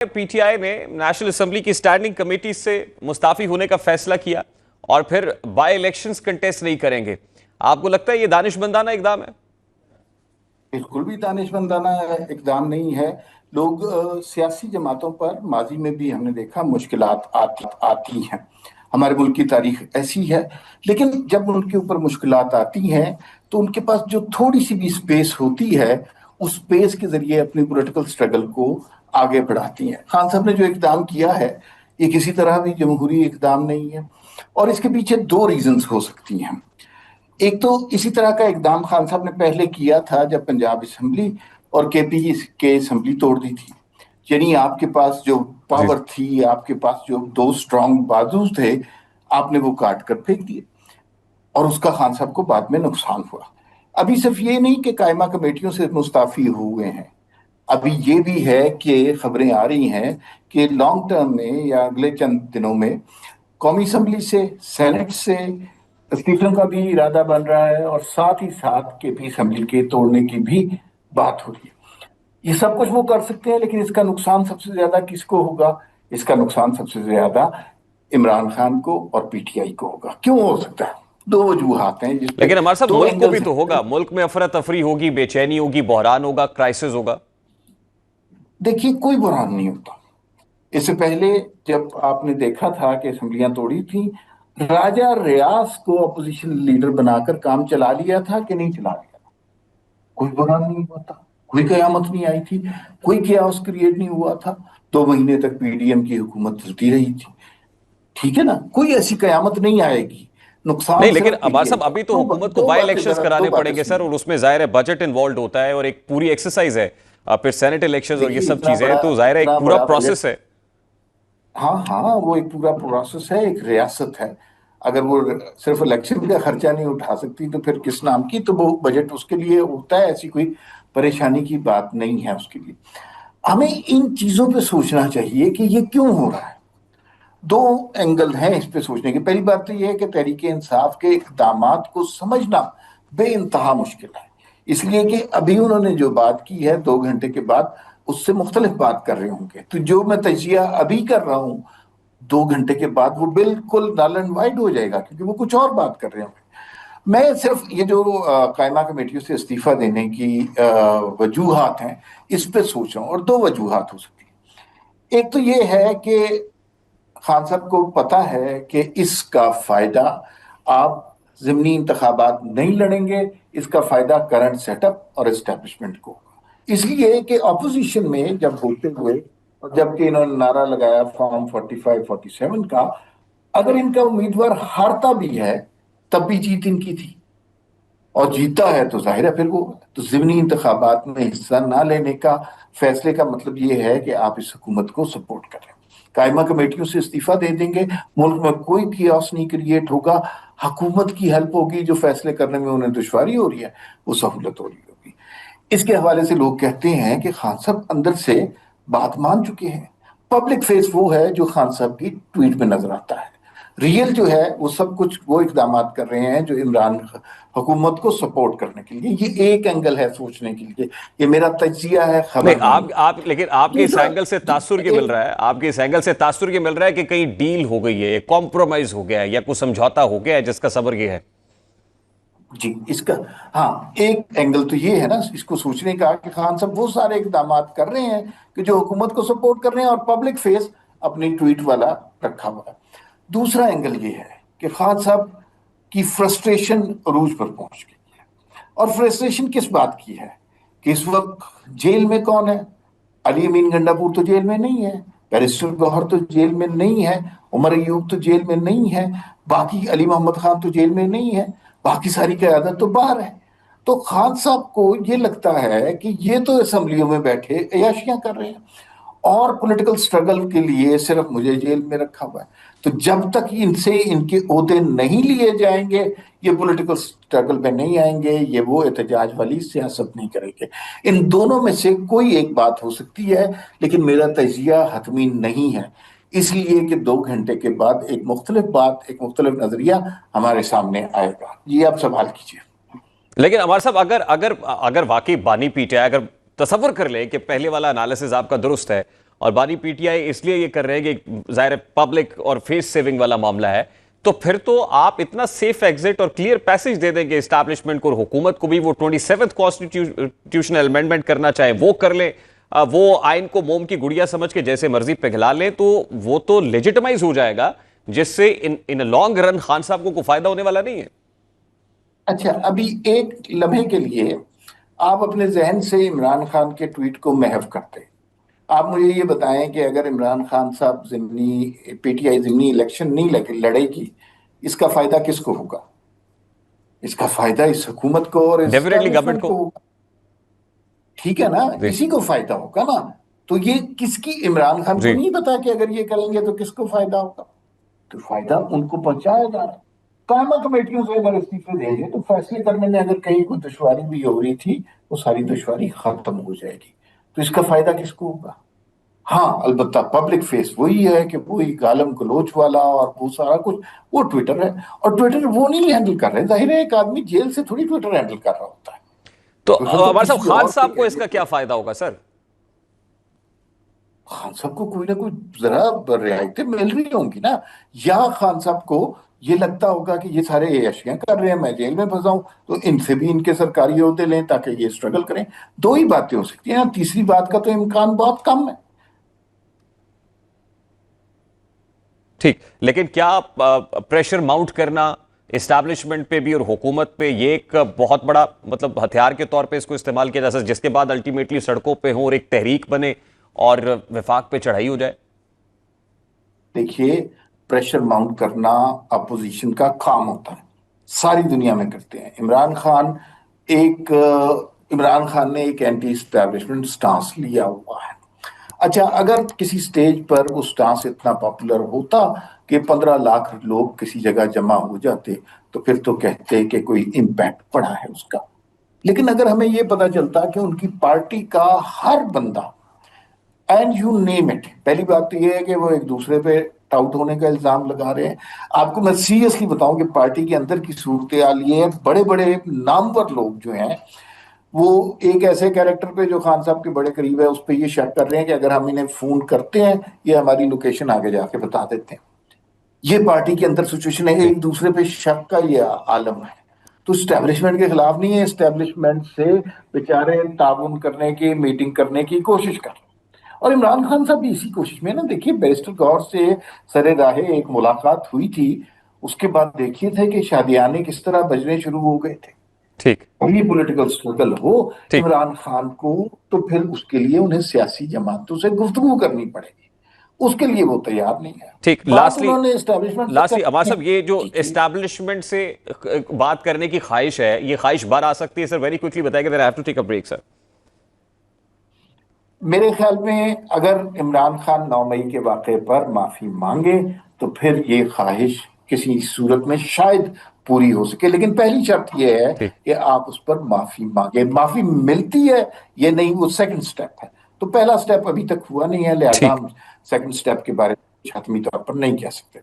P T I نے national assembly کی standing committee سے مستعفی ہونے کا فیصلہ کیا اور پھر بائی الیکشنز کنٹیسٹ نہیں کریں گے. آپ کو لگتا ہے یہ دانش مندانہ اقدام ہے؟ بالکل بھی دانش مندانہ اقدام نہیں ہے. لوگ سیاسی جماعتوں پر ماضی میں بھی ہم نے دیکھا مشکلات آتی ہیں. ہمارے ملک کی تاریخ ایسی ہے. لیکن جب ان کے اوپر مشکلات آتی ہیں تو ان کے پاس جو تھوڑی سی بھی سپیس ہوتی ہے اس سپیس کے ذریعے اپنی پولیٹیکل سٹرگل کو آگے بڑھاتی ہیں. خان صاحب نے جو اقدام کیا ہے یہ کسی طرح بھی جمہوری اقدام نہیں ہے اور اس کے پیچھے دو ریزنز ہو سکتی ہیں. ایک تو اسی طرح کا اقدام خان صاحب نے پہلے کیا تھا جب پنجاب اسمبلی اور کے پی کے اسمبلی توڑ دی تھی. یعنی آپ کے پاس جو پاور تھی، آپ کے پاس جو دو سٹرونگ بازو تھے، آپ نے وہ کاٹ کر پھینک دیے اور اس کا خان صاحب کو بعد میں نقصان ہوا. ابھی صرف یہ نہیں کہ قائمہ کمیٹیوں سے مستعفی ہوئے ہیں، ابھی یہ بھی ہے کہ خبریں آ رہی ہیں کہ لانگ ٹرم میں یا اگلے چند دنوں میں قومی اسمبلی سے، سینٹ سے استعفوں کا بھی ارادہ بن رہا ہے اور ساتھ ہی ساتھ کے پی اسمبلی کے توڑنے کی بھی بات ہو رہی ہے. یہ سب کچھ وہ کر سکتے ہیں لیکن اس کا نقصان سب سے زیادہ کس کو ہوگا؟ اس کا نقصان سب سے زیادہ عمران خان کو اور پی ٹی آئی کو ہوگا. کیوں ہو سکتا ہے؟ دو وجوہات ہیں جس پہ لیکن ہمارے ساتھ دو ملک کو بھی اینگلز تو ہوگا، ملک میں افراتفری ہوگی، بے چینی ہوگی، بحران ہوگا، کرائسس ہوگا. دیکھیے کوئی بحران نہیں ہوتا. اس سے پہلے جب آپ نے دیکھا تھا کہ اسمبلیاں توڑی تھیں، راجہ ریاض کو اپوزیشن لیڈر بنا کر کام چلا لیا تھا کہ نہیں چلا لیا تھا؟ کوئی بحران نہیں ہوا تھا، کوئی قیامت نہیں آئی تھی، کوئی کیاس کریٹ نہیں ہوا تھا. 2 مہینے تک پی ڈی ایم کی حکومت چلتی رہی تھی. ٹھیک ہے نا، کوئی ایسی قیامت نہیں آئے گی. نہیں، نقصان لیکن صرف پی عباس ٹی آئی صاحب کا. ابھی تو حکومت کو بائی الیکشنز کرانے پڑیں گے سر، اور اس میں ظاہر ہے بجٹ انوالوڈ ہوتا ہے اور ایک پوری ایکسرسائز ہے، پھر سینٹ الیکشنز اور یہ سب چیزیں ہیں، تو ظاہر ہے ایک پورا پروسیس ہے. ہاں وہ ایک پورا پروسیس ہے، ایک ریاست ہے. اگر وہ صرف الیکشن کا خرچہ نہیں اٹھا سکتی تو پھر کس نام کی؟ تو وہ بجٹ اس کے لیے ہوتا ہے، ایسی کوئی پریشانی کی بات نہیں ہے اس کے لیے. ہمیں ان چیزوں پہ سوچنا چاہیے کہ یہ کیوں ہو رہا ہے. دو اینگل ہیں اس پہ سوچنے کی. پہلی بات تو یہ ہے کہ تحریک انصاف کے اقدامات کو سمجھنا بے انتہا مشکل ہے، اس لیے کہ ابھی انہوں نے جو بات کی ہے 2 گھنٹے کے بعد اس سے مختلف بات کر رہے ہوں گے. تو جو میں تجزیہ ابھی کر رہا ہوں 2 گھنٹے کے بعد وہ بالکل نل اینڈ وائڈ ہو جائے گا کیونکہ وہ کچھ اور بات کر رہے ہوں گے. میں صرف یہ جو قائمہ کمیٹیوں سے استعفیٰ دینے کی وجوہات ہیں اس پہ سوچ رہا ہوں، اور دو وجوہات ہو سکتی ہیں. ایک تو یہ ہے کہ خان صاحب کو پتا ہے کہ اس کا فائدہ آپ ضمنی انتخابات نہیں لڑیں گے، اس کا فائدہ کرنٹ سیٹ اپ اور اسٹیبلشمنٹ کو. اس لیے کہ اپوزیشن میں جب ہوتے ہوئے اور جب کہ انہوں نے نعرہ لگایا فارم 45 47 کا، اگر ان کا امیدوار ہارتا بھی ہے تب بھی جیت ان کی تھی، اور جیتا ہے تو ظاہر ہے پھر وہ تو ضمنی انتخابات میں حصہ نہ لینے کا فیصلے کا مطلب یہ ہے کہ آپ اس حکومت کو سپورٹ کریں. قائمہ کمیٹیوں سے استعفیٰ دے دیں گے، ملک میں کوئی کیاس نہیں کریٹ ہوگا، حکومت کی ہیلپ ہوگی، جو فیصلے کرنے میں انہیں دشواری ہو رہی ہے وہ سہولت ہو رہی ہوگی. اس کے حوالے سے لوگ کہتے ہیں کہ خان صاحب اندر سے بات مان چکے ہیں. پبلک فیس وہ ہے جو خان صاحب کی ٹویٹ میں نظر آتا ہے. ریئل جو ہے وہ سب کچھ وہ اقدامات کر رہے ہیں جو عمران حکومت کو سپورٹ کرنے کے لیے. یہ ایک اینگل ہے سوچنے کے لیے، یہ میرا تجزیہ ہے، خبر نہیں. لیکن آپ کے اس اینگل سے تاثر یہ مل رہا ہے، آپ کے اس اینگل سے تاثر یہ مل رہا ہے کہ کہیں ڈیل ہو گئی ہے، کمپرومائز ہو گیا ہے یا کوئی سمجھوتا ہو گیا ہے جس کا صبر یہ ہے. جی اس کا ہاں ایک اینگل تو یہ ہے نا اس کو سوچنے کا کہ خان صاحب وہ سارے اقدامات کر رہے ہیں کہ جو حکومت کو سپورٹ کر رہے ہیں اور پبلک فیس اپنی ٹویٹ والا رکھا ہوا ہے. دوسرا اینگل یہ ہے کہ خان صاحب کی فرسٹریشن عروج پر پہنچ گئی ہے. اور فرسٹریشن کس بات کی ہے کہ اس وقت جیل میں کون ہے؟ علی امین گنڈاپور تو جیل میں نہیں ہے، بیرسٹر گوہر تو جیل میں نہیں ہے، عمر ایوب تو جیل میں نہیں ہے، باقی علی محمد خان تو جیل میں نہیں ہے، باقی ساری قیادت تو باہر ہے. تو خان صاحب کو یہ لگتا ہے کہ یہ تو اسمبلیوں میں بیٹھے عیاشیاں کر رہے ہیں اور پولیٹیکل سٹرگل کے لیے صرف مجھے جیل میں رکھا ہوا ہے. تو جب تک ان سے ان کے عہدے نہیں لیے جائیں گے یہ پولیٹیکل سٹرگل میں نہیں آئیں گے، یہ وہ احتجاج والی سیاست نہیں کریں گے. ان دونوں میں سے کوئی ایک بات ہو سکتی ہے لیکن میرا تجزیہ حتمی نہیں ہے، اس لیے کہ 2 گھنٹے کے بعد ایک مختلف بات، ایک مختلف نظریہ ہمارے سامنے آئے گا. جی آپ سوال کیجیے. لیکن ہمارے صاحب اگر واقعی بانی پیٹے اگر تصور کر لیں کہ پہلے والا انالیسز آپ کا درست ہے اور بانی پی ٹی آئی اس لیے یہ کر رہے ہیں کہ ظاہر پبلک اور فیس سیونگ والا معاملہ ہے، تو پھر تو آپ اتنا سیف ایگزٹ اور کلیئر پیسج دے دیں گے اسٹیبلشمنٹ کو اور حکومت کو بھی، وہ 27th کانسٹیٹیوشنل امینڈمنٹ کرنا چاہیں وہ کر لیں، وہ آئین کو موم کی گڑیا سمجھ کے جیسے مرضی پگھلا لیں، تو وہ تو لیجیٹمائز ہو جائے گا، جس سے ان لانگ رن خان صاحب کو کوئی فائدہ ہونے والا نہیں ہے۔ اچھا، ابھی ایک لمحے کے لیے آپ اپنے ذہن سے عمران خان کے ٹویٹ کو محو کرتے، آپ مجھے یہ بتائیں کہ اگر عمران خان صاحب ضمنی پی ٹی آئی ضمنی الیکشن نہیں لڑے گی، اس کا فائدہ کس کو ہوگا؟ اس کا فائدہ اس حکومت کو اور ڈیفینیٹلی گورنمنٹ اسٹیبلشمنٹ کو، کو ہوگا، ٹھیک ہے نا؟ جی اسی کو فائدہ ہوگا نا۔ تو یہ کس کی، عمران خان کو جی نہیں پتا کہ اگر یہ کریں گے تو کس کو فائدہ ہوگا؟ تو فائدہ ان کو پہنچایا جا رہا ہے۔ قائمہ کمیٹیوں سے اگر استعفے دیں گے تو فیصلے کرنے میں اگر کہیں کوئی دشواری بھی ہو رہی تھی، وہ ساری دشواری ختم ہو جائے گی۔ تو اس کا فائدہ کس کو ہوگا؟ ہاں البتہ پبلک فیس وہی ہے کہ وہی گالم گلوچ والا اور وہ سارا کچھ، وہ ٹویٹر ہے، اور ٹویٹر وہ نہیں ہینڈل کر رہے، ظاہر ہے ایک آدمی جیل سے تھوڑی ٹویٹر ہینڈل کر رہا ہوتا ہے، تو ٹویٹر تو ہمارے صاحب کسی خان اور کے صاحب کو اس کا کیڈر۔ کیا فائدہ ہوگا سر؟ خان صاحب کو کوئی نہ کوئی ذرا رعایتیں مل رہی ہوں گی نا، یا خان صاحب کو یہ لگتا ہوگا کہ یہ سارے عیاشیاں کر رہے ہیں، میں جیل میں پھنسا ہوں، تو ان سے بھی ان کے سرکاری عہدے لیں تاکہ یہ اسٹرگل کریں۔ دو ہی باتیں ہو سکتی ہیں، تیسری بات کا تو امکان بہت کم ہے۔ ٹھیک، لیکن کیا پریشر ماؤنٹ کرنا اسٹیبلشمنٹ پہ بھی اور حکومت پہ، یہ ایک بہت بڑا مطلب ہتھیار کے طور پہ اس کو استعمال کیا جا سکتا، جس کے بعد الٹیمیٹلی سڑکوں پہ ہوں اور ایک تحریک بنے اور وفاق پہ چڑھائی ہو جائے؟ دیکھیے، پریشر ماؤنٹ کرنا اپوزیشن کا کام ہوتا ہے، ساری دنیا میں کرتے ہیں۔ عمران خان نے ایک اینٹی اسٹیبلشمنٹ سٹانس لیا ہوا ہے۔ اچھا، اگر کسی سٹیج پر وہ سٹانس اتنا پاپولر ہوتا کہ 15 لاکھ لوگ کسی جگہ جمع ہو جاتے تو پھر تو کہتے کہ کوئی امپیکٹ پڑا ہے اس کا، لیکن اگر ہمیں یہ پتا چلتا کہ ان کی پارٹی کا ہر بندہ، اینڈ یو نیم اٹ، پہلی بات تو یہ ہے کہ وہ ایک دوسرے پہ ٹاؤٹ ہونے کا الزام لگا رہے ہیں۔ آپ کو میں سیریسلی بتاؤں کہ پارٹی کے اندر کی صورتحال یہ ہے، بڑے بڑے نامور لوگ جو ہیں وہ ایک ایسے کیریکٹر پہ جو خان صاحب کے بڑے قریب ہے اس پہ یہ شک کر رہے ہیں کہ اگر ہم انہیں فون کرتے ہیں یہ ہماری لوکیشن آگے جا کے بتا دیتے ہیں۔ یہ پارٹی کے اندر سچویشن ہے، ایک دوسرے پہ شک کا یہ عالم ہے۔ تو اسٹیبلشمنٹ کے خلاف نہیں ہے، اسٹیبلشمنٹ سے بیچارے تعاون کرنے کی، میٹنگ کرنے کی کوشش کر رہے ہیں۔ اور عمران خان صاحب بھی اسی کوشش میں نا، دیکھیے بیرسٹر گور سے سر راہ ایک ملاقات ہوئی تھی، اس کے بعد دیکھیے تھے کہ شادیانے کس طرح بجنے شروع ہو گئے تھے۔ ٹھیک یہ پولیٹیکل سٹرگل ہو ٹھیک عمران خان کو تو پھر اس کے لیے انہیں سیاسی جماعتوں سے گفتگو کرنی پڑے گی، اس کے لیے وہ تیار نہیں ہے۔ ٹھیک، بات لاسٹلی انہوں نے اسٹیبلشمنٹ سے عمار کرنی صاحب، یہ جو ہے۔ جی جی، اسٹیبلشمنٹ سے بات کرنے کی خواہش ہے، یہ خواہش بار آ سکتی ہے سر؟ ویری کوئکلی بتائیں گے، then I have to take a break سر۔ میرے خیال میں اگر عمران خان 9 مئی کے واقعے پر معافی مانگے تو پھر یہ خواہش کسی صورت میں شاید پوری ہو سکے، لیکن پہلی شرط یہ ہے ٹھیک کہ آپ اس پر معافی مانگے۔ معافی ملتی ہے یہ نہیں، وہ سیکنڈ سٹیپ ہے، تو پہلا سٹیپ ابھی تک ہوا نہیں ہے، لہذا ٹھیک ہم سیکنڈ سٹیپ کے بارے میں حتمی طور پر نہیں کہہ سکتے۔